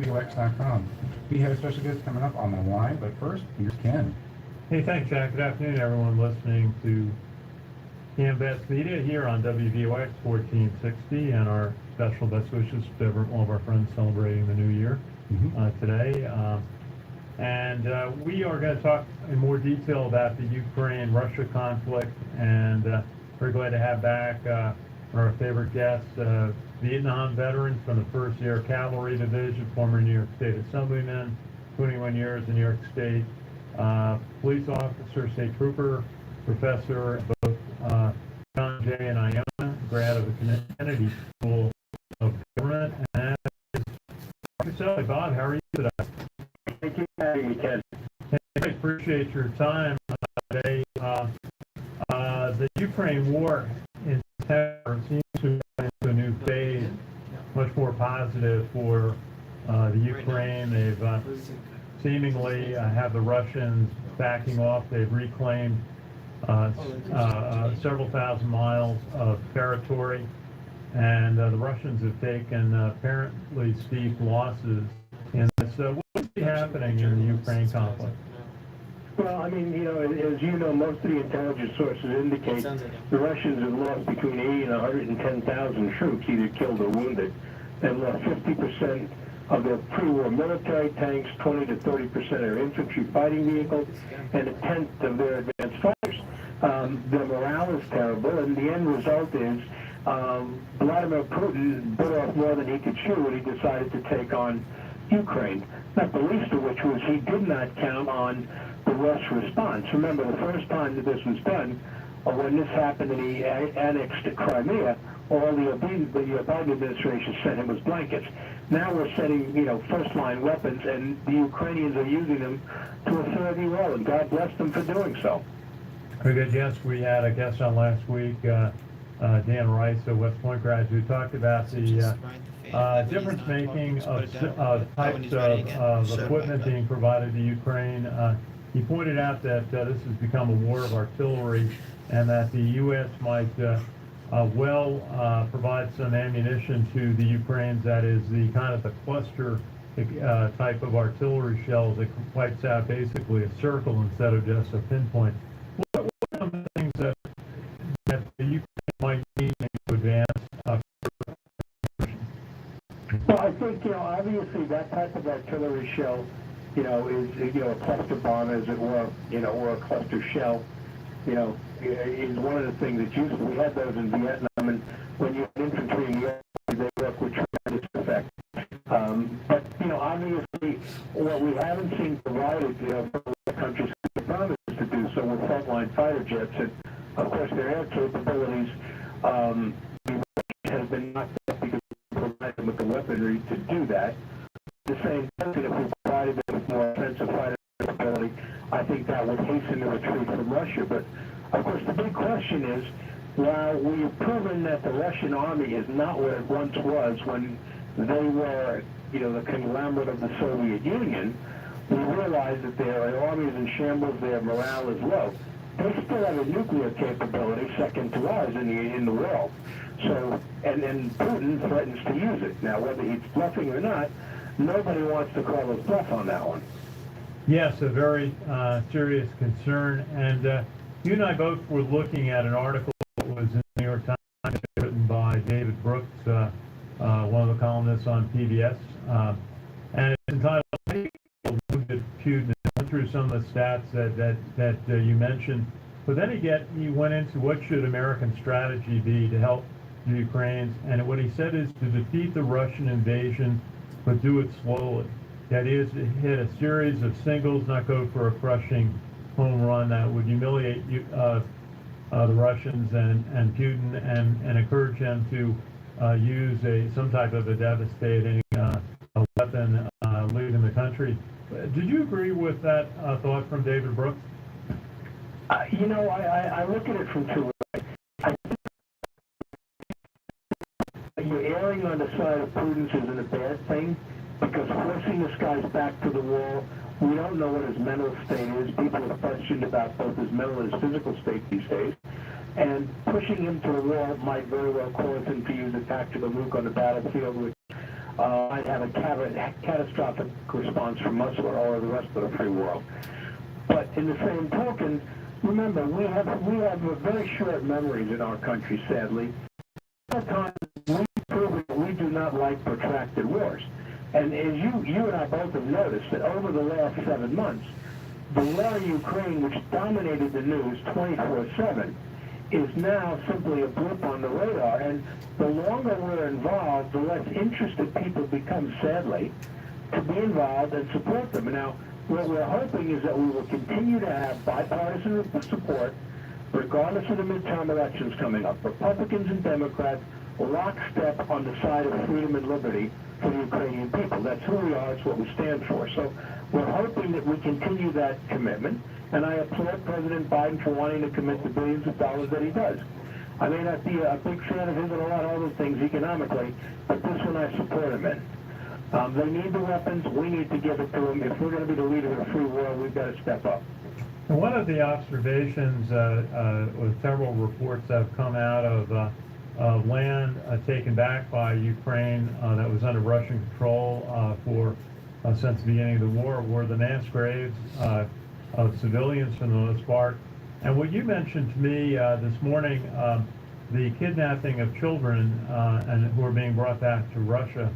WVOX.com. We have a special guest coming up on the line, but first, here's Ken. Hey, thanks, Jack. Good afternoon, everyone listening to CaMMVets Media here on WVOX 1460, and our special best wishes to all of our friends celebrating the new year today. We are going to talk in more detail about the Ukraine-Russia conflict, and we're glad to have back our favorite guest, Vietnam veteran from the 1st Air Cavalry Division, former New York State Assemblyman, 21 years in New York State, police officer, state trooper, professor at both John Jay and Iona, grad of the Kennedy School of Government, and Castelli. Bob, how are you today? Thank you for having me, Ken. I appreciate your time today. The Ukraine war in terror seems to be into a new phase, much more positive for the Ukraine. They've seemingly have the Russians backing off. They've reclaimed several thousand miles of territory, and the Russians have taken apparently steep losses in this. What's happening in the Ukraine conflict? Well, I mean, as you know, most of the intelligence sources indicate the Russians have lost between 80 and 110,000 troops, either killed or wounded. They've lost 50% of their pre-war military tanks, 20 to 30% of their infantry fighting vehicles, and a tenth of their advanced fighters. Their morale is terrible, and the end result is Vladimir Putin bit off more than he could chew when he decided to take on Ukraine, not the least of which was he did not count on the Russ response. Remember, the first time that this was done, when this happened and he annexed Crimea, all the Biden administration sent him was blankets. Now we're sending, first-line weapons, and the Ukrainians are using them to a fairly well, and God bless them for doing so. Very good. Yes, we had a guest on last week, Dan Rice, a West Point graduate, who talked about the difference-making of types of equipment being provided to Ukraine. He pointed out that this has become a war of artillery, and that the U.S. might provide some ammunition to the Ukrainians. That is the kind of the cluster type of artillery shells that wipes out basically a circle instead of just a pinpoint. What are some of the things that the Ukraine might need to advance? Well, I think, obviously that type of artillery shell, is, a cluster bomb, as it were, or a cluster shell, is one of the things that's useful. We had those in Vietnam, and when you have infantry in the army, they work with tremendous effect. But, obviously, what we haven't seen provided, from the countries have promised to do so with frontline fighter jets, and, of course, their air capabilities has been knocked up because we provided them with the weaponry to do that. At the same time, if we provided them with more offensive fighter capability, I think that would hasten the retreat from Russia. But, of course, the big question is, while we've proven that the Russian army is not what it once was when they were, the conglomerate of the Soviet Union, we realize that their army is in shambles, their morale is low. They still have a nuclear capability second to ours in the world. So, and Putin threatens to use it. Now, whether he's bluffing or not, nobody wants to call us bluff on that one. Yes, a very serious concern. And you and I both were looking at an article that was in the New York Times written by David Brooks, one of the columnists on PBS. And it's entitled, Wounded Putin. I went through some of the stats that you mentioned. But then he went into what should American strategy be to help the Ukrainians. And what he said is to defeat the Russian invasion, but do it slowly. That is, hit a series of singles, not go for a crushing home run that would humiliate the Russians and Putin, and encourage them to use some type of a devastating weapon leaving the country. Did you agree with that thought from David Brooks? I look at it from two ways. I think you're erring on the side of prudence isn't a bad thing, because forcing this guy's back to the wall, we don't know what his mental state is. People have questioned about both his mental and his physical state these days. And pushing him to the wall might very well cause him to use a tactical nuke on the battlefield, which I'd have a catastrophic response from us or all of the rest of the free world. But in the same token, remember, we have very short memories in our country, sadly. Sometimes we've proven that we do not like protracted wars. And as you and I both have noticed that over the last 7 months, the war in Ukraine, which dominated the news 24/7, is now simply a blip on the radar. And the longer we're involved, the less interested people become, sadly, to be involved and support them. Now, what we're hoping is that we will continue to have bipartisan support, regardless of the midterm elections coming up. Republicans and Democrats lockstep on the side of freedom and liberty for the Ukrainian people. That's who we are. It's what we stand for. So we're hoping that we continue that commitment, and I applaud President Biden for wanting to commit the billions of dollars that he does. I may not be a big fan of his and a lot of other things economically, but this one I support him in. They need the weapons. We need to give it to them. If we're going to be the leader of the free world, we've got to step up. And one of the observations, with several reports that have come out of land taken back by Ukraine that was under Russian control since the beginning of the war, were the mass graves of civilians for the most part. And what you mentioned to me this morning, the kidnapping of children and who are being brought back to Russia.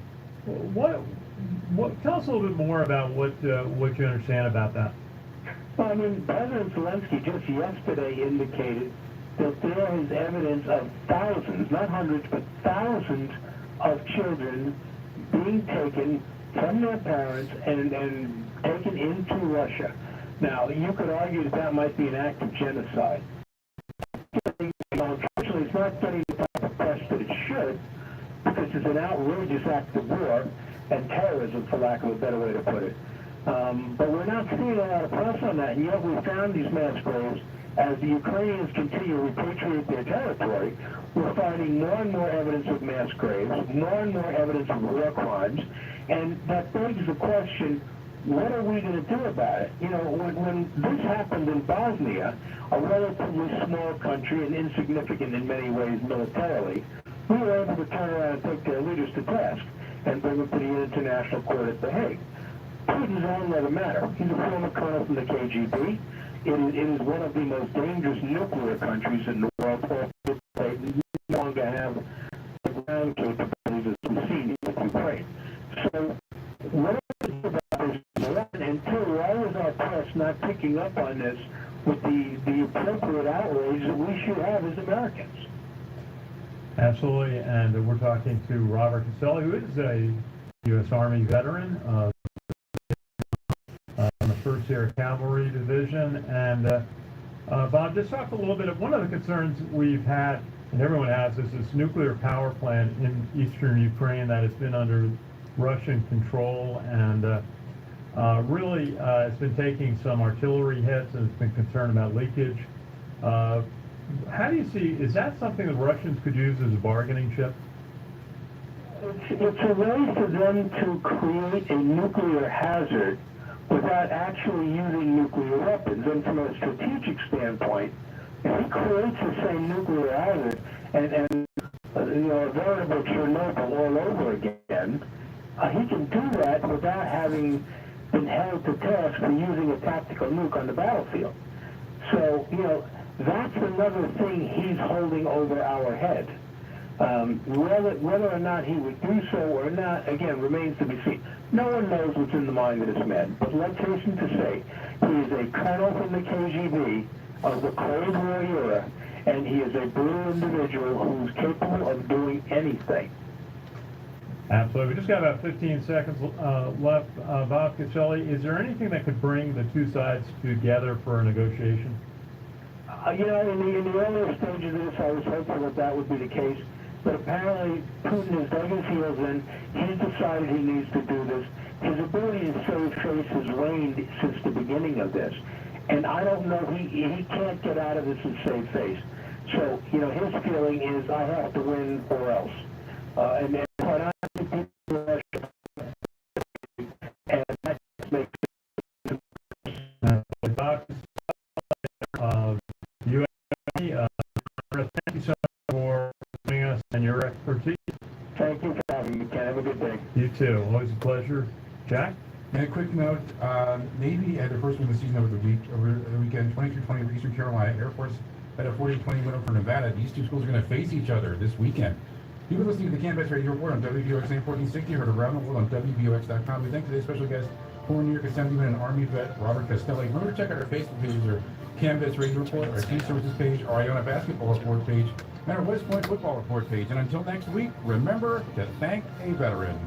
Tell us a little bit more about what you understand about that. Well, I mean, President Zelensky just yesterday indicated that there is evidence of thousands, not hundreds, but thousands of children being taken from their parents and taken into Russia. Now, you could argue that that might be an act of genocide. Unfortunately, it's not getting the type of press that it should, because it's an outrageous act of war and terrorism, for lack of a better way to put it. But we're not seeing a lot of press on that, and yet we found these mass graves. As the Ukrainians continue to repatriate their territory, we're finding more and more evidence of mass graves, more and more evidence of war crimes, and that begs the question, what are we going to do about it? You know, when this happened in Bosnia, a relatively small country and insignificant in many ways militarily, we were able to turn around and take their leaders to task and bring them to the International Court at The Hague. Putin's a whole other matter. He's a former colonel from the KGB. It is one of the most dangerous nuclear countries in the world. They no longer have the ground capabilities as we see with Ukraine. So what are we doing about this? One, and two, why is our press not picking up on this with the appropriate outrage that we should have as Americans? Absolutely, and we're talking to Robert Castelli, who is a U.S. Army veteran in the 1st Air Cavalry Division. And Bob, just talk a little bit of one of the concerns we've had, and everyone has, is this nuclear power plant in eastern Ukraine that has been under Russian control, and really it's been taking some artillery hits, and it's been concerned about leakage. How do you see, is that something the Russians could use as a bargaining chip? It's a way for them to create a nuclear hazard without actually using nuclear weapons. And from a strategic standpoint, if he creates the same nuclear hazard and a veritable Chernobyl all over again, he can do that without having been held to task for using a tactical nuke on the battlefield. So, that's another thing he's holding over our head. Whether or not he would do so or not, again, remains to be seen. No one knows what's in the mind of this man, but let's hasten to say, he is a colonel from the KGB of the Cold War era, and he is a brutal individual who's capable of doing anything. Absolutely. We just got about 15 seconds left. Bob Castelli, is there anything that could bring the two sides together for a negotiation? In the earlier stages of this, I was hopeful that would be the case. But apparently, Putin has dug his heels in. He's decided he needs to do this. His ability to save face has waned since the beginning of this. And I don't know, he can't get out of this and save face. So, his feeling is, I have to win or else. And quite honestly, people are and that makes it. Thank you so much for joining us and your expertise. Thank you for having me, Ken. Have a good day. You You too. Always a pleasure. Jack? And a quick note, Navy had their first win of the season over the weekend, 23-20 over Eastern Carolina. Air Force had a 40-20 win over Nevada. These two schools are going to face each other this weekend. You've been listening to the CaMMVets Radio Report on WVOX 1460. Heard around the world on WVOX.com. We thank today's special guest, former New York Assemblyman and Army vet Robert Castelli. Remember to check out our Facebook pages, our CaMMVets Radio Report, our Tea Services page, our Iona Basketball Report page, and our West Point Football Report page. And until next week, remember to thank a veteran.